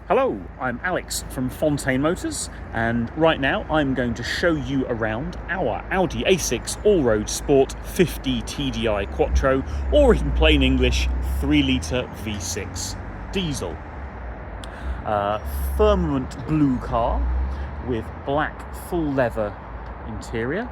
Hello, I'm Alex from Fontaine Motors, and right now I'm going to show you around our Audi A6 Allroad Sport 50 TDI Quattro, or in plain English, 3-litre V6 diesel. Firmament blue car with black full leather interior.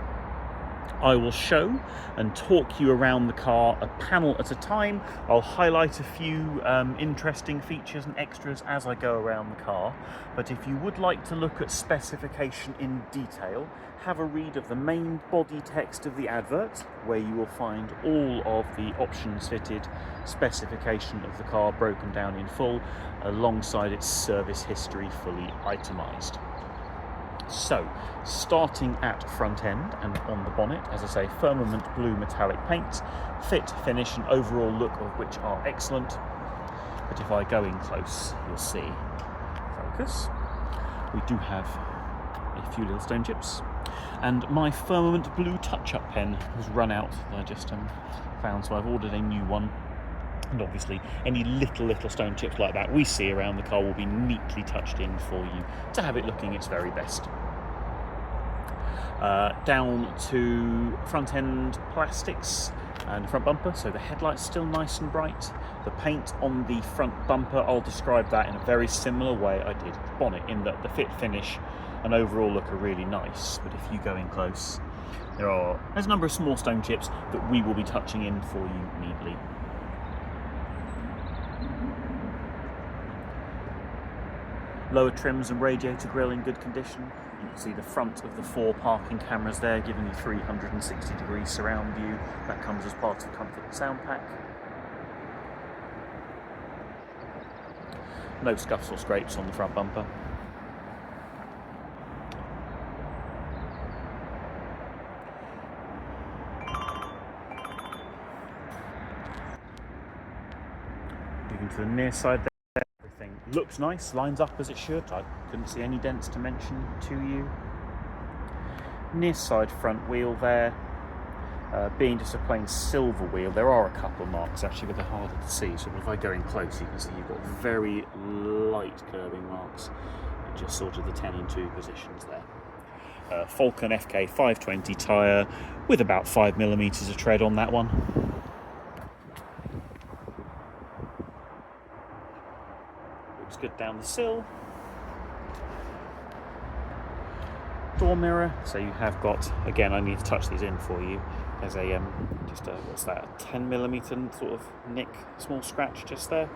I will show and talk you around the car a panel at a time. I'll highlight a few interesting features and extras as I go around the car. But if you would like to look at specification in detail, have a read of the main body text of the advert, where you will find all of the options fitted, specification of the car broken down in full, alongside its service history fully itemised. So, starting at front end and on the bonnet, as I say, Firmament blue metallic paint, fit, finish and overall look of which are excellent. But if I go in close, you'll see, focus, we do have a few little stone chips. And my Firmament blue touch-up pen has run out, I just found, so I've ordered a new one. And obviously any little stone chips like that we see around the car will be neatly touched in for you to have it looking its very best. Down to front end plastics and the front bumper, so the headlight's still nice and bright. The paint on the front bumper, I'll describe that in a very similar way I did the bonnet, in that the fit, finish and overall look are really nice. But if you go in close, there's a number of small stone chips that we will be touching in for you neatly. Lower trims and radiator grille in good condition. You can see the front of the 4 parking cameras there, giving you 360-degree surround view. That comes as part of the Comfort Sound Pack. No scuffs or scrapes on the front bumper. Moving to the near side there. Looks nice, lines up as it should. I couldn't see any dents to mention to you. Near side front wheel there, being just a plain silver wheel, there are a couple of marks actually, but they're harder to see. So if I go in close, you can see you've got very light curving marks at just sort of the 10 and 2 positions there. Valcona FK520 tyre with about 5mm of tread on that one. Good down the sill. Door mirror, so you have got, again, I need to touch these in for you. There's a what's that, a 10mm sort of nick, small scratch just there.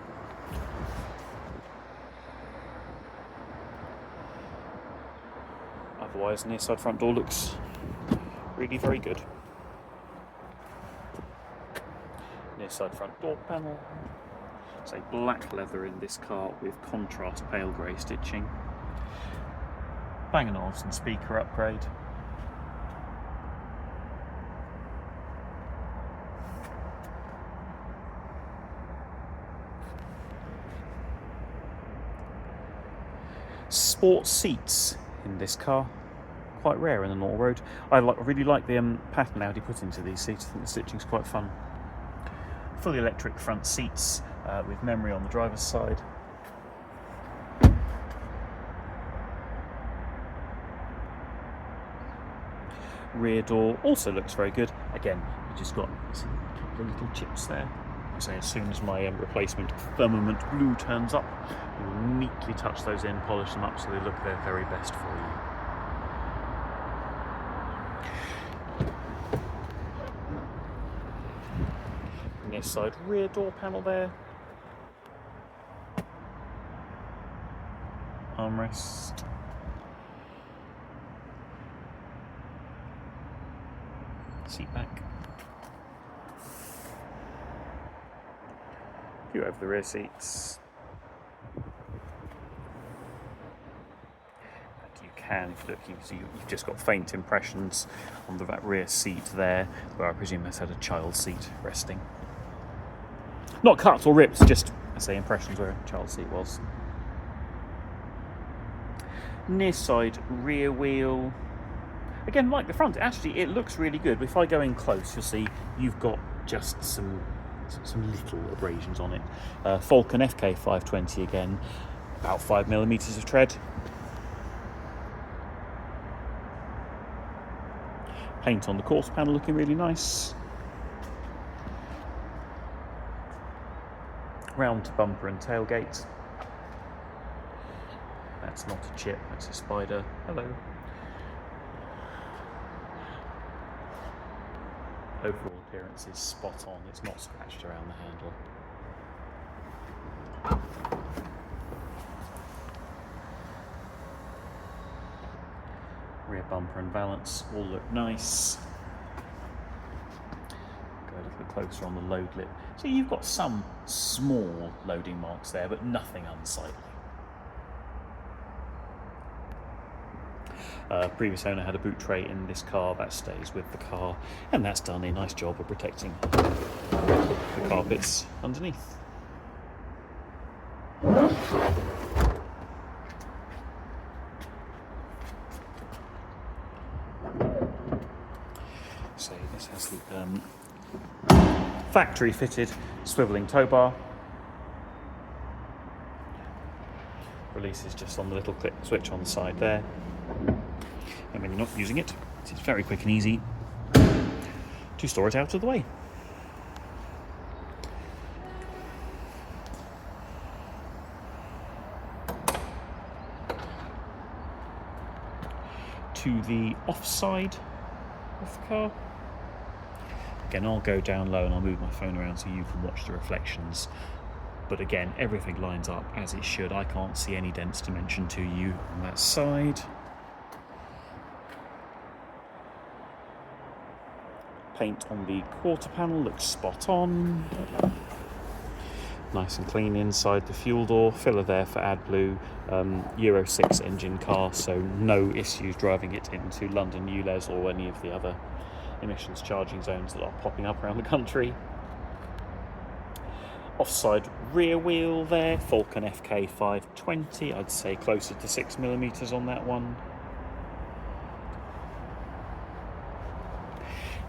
Otherwise, near side front door looks really very good. Near side front door panel. It's a black leather in this car with contrast pale grey stitching. Bang Olufsen speaker upgrade. Sport seats in this car. Quite rare in an Allroad. I really like the pattern Audi put into these seats. I think the stitching's quite fun. Fully electric front seats with memory on the driver's side. Rear door also looks very good. Again, you just got a couple of little chips there. So as soon as my replacement Firmament blue turns up, we will neatly touch those in, polish them up so they look their very best for you. Near side rear door panel there. Armrest. Seat back. View over the rear seats. And you can, if you look, you can see you've just got faint impressions on that rear seat there, where I presume that's had a child seat resting. Not cut or ripped, just, I say, impressions where a child seat was. Near side rear wheel. Again, like the front, actually it looks really good. If I go in close, you'll see you've got just some little abrasions on it. Valcona FK520 again. About 5mm of tread. Paint on the quarter panel looking really nice. Round to bumper and tailgate. That's not a chip, that's a spider. Hello. Overall appearance is spot on, it's not scratched around the handle. Rear bumper and valance all look nice. Go a little closer on the load lip. So you've got some small loading marks there, but nothing unsightly. Previous owner had a boot tray in this car, that stays with the car, and that's done a nice job of protecting the carpets underneath. So this has the factory fitted swivelling tow bar. Releases just on the little click switch on the side there. And when you're not using it, it's very quick and easy to store it out of the way. To the offside of the car. Again, I'll go down low and I'll move my phone around so you can watch the reflections. But again, everything lines up as it should. I can't see any dents to mention to you on that side. Paint on the quarter panel looks spot on. Nice and clean inside the fuel door. Filler there for AdBlue. Euro 6 engine car, so no issues driving it into London ULEZ or any of the other emissions charging zones that are popping up around the country. Offside rear wheel there, Valcona FK520, I'd say closer to 6mm on that one.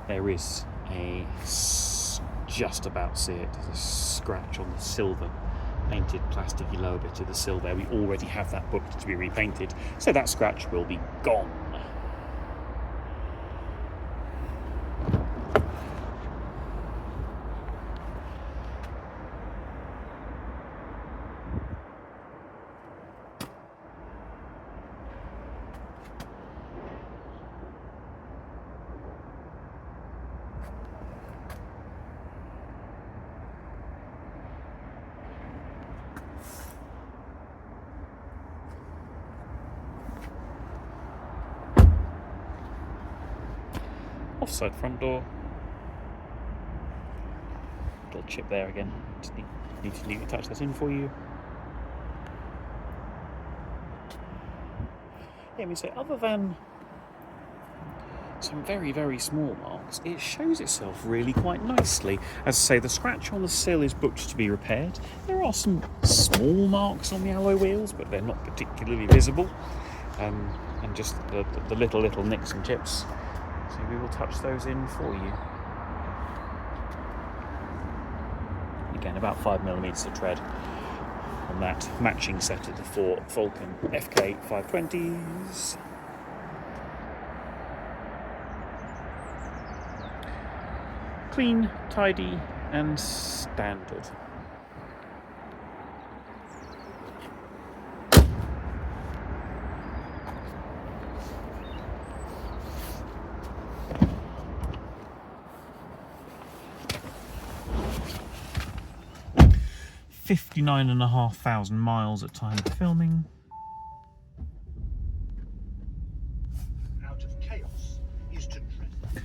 There is a, just about see it, there's a scratch on the silver painted plasticky lower bit of the sill there. We already have that booked to be repainted, so that scratch will be gone. Offside front door. Little chip there again. Just need to neatly touch that in for you. Yeah, I mean, so other than some very, very small marks, it shows itself really quite nicely. As I say, the scratch on the sill is booked to be repaired. There are some small marks on the alloy wheels, but they're not particularly visible. And just the little nicks and chips. So we will touch those in for you. Again, about 5mm of tread on that matching set of the four Valcona FK520s. Clean, tidy, and standard. $59,500 miles at time of filming. Out of chaos is to dread.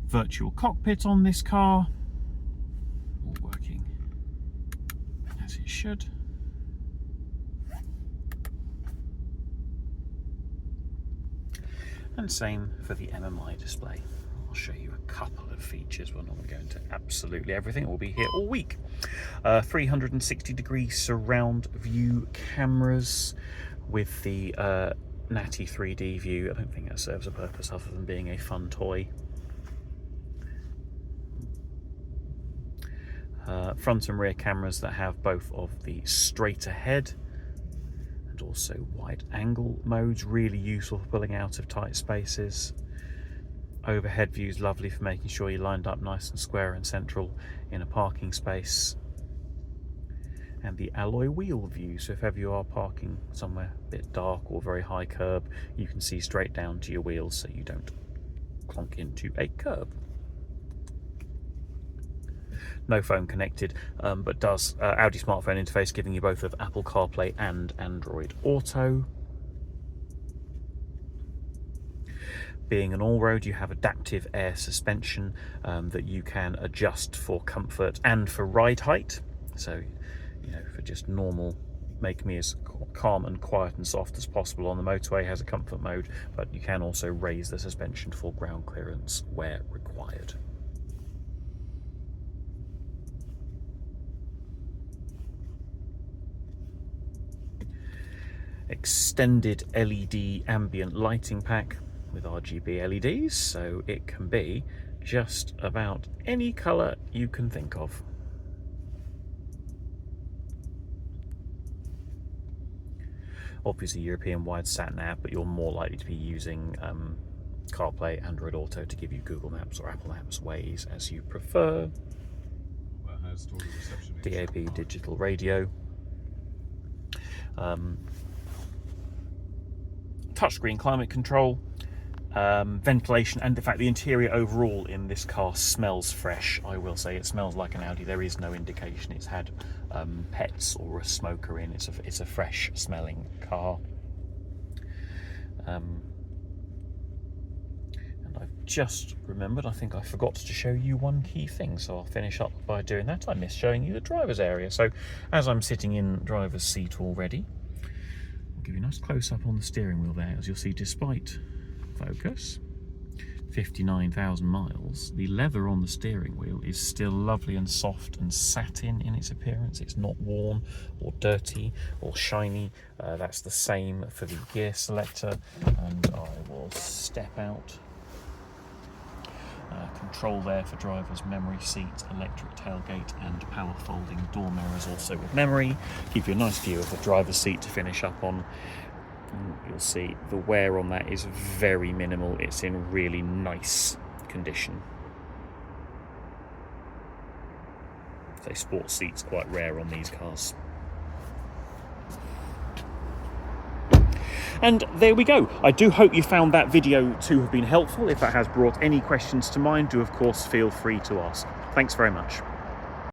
Virtual cockpit on this car. All working as it should. And same for the MMI display. I'll show you a couple of features. We're not going to go into absolutely everything. We'll be here all week. 360-degree surround view cameras with the natty 3D view. I don't think that serves a purpose other than being a fun toy. Front and rear cameras that have both of the straight ahead and also wide angle modes, really useful for pulling out of tight spaces. Overhead views, lovely for making sure you're lined up nice and square and central in a parking space. And the alloy wheel view, so if ever you are parking somewhere a bit dark or very high curb, you can see straight down to your wheels so you don't clonk into a curb. No phone connected, but does Audi smartphone interface, giving you both of Apple CarPlay and Android Auto. Being an all-road, you have adaptive air suspension that you can adjust for comfort and for ride height. So, you know, for just normal, make me as calm and quiet and soft as possible on the motorway, has a comfort mode, but you can also raise the suspension for ground clearance where required. Extended LED ambient lighting pack with RGB LEDs, so it can be just about any colour you can think of. Obviously European wide sat nav, but you're more likely to be using CarPlay, Android Auto to give you Google Maps or Apple Maps Waze as you prefer. DAB digital radio. Touchscreen climate control, ventilation, and in fact the interior overall in this car smells fresh. I will say it smells like an Audi. There is no indication it's had pets or a smoker in. It's a fresh smelling car. And I've just remembered, I think I forgot to show you one key thing, so I'll finish up by doing that. I missed showing you the driver's area. So as I'm sitting in driver's seat already, give you a nice close-up on the steering wheel there. As you'll see, despite focus, 59,000 miles, the leather on the steering wheel is still lovely and soft and satin in its appearance. It's not worn or dirty or shiny. That's the same for the gear selector, and I will step out. Control there for driver's memory seat, electric tailgate and power folding door mirrors also with memory. Give you a nice view of the driver's seat to finish up on. You'll see the wear on that is very minimal. It's in really nice condition. So sports seats quite rare on these cars. And there we go. I do hope you found that video to have been helpful. If that has brought any questions to mind, do of course feel free to ask. Thanks very much.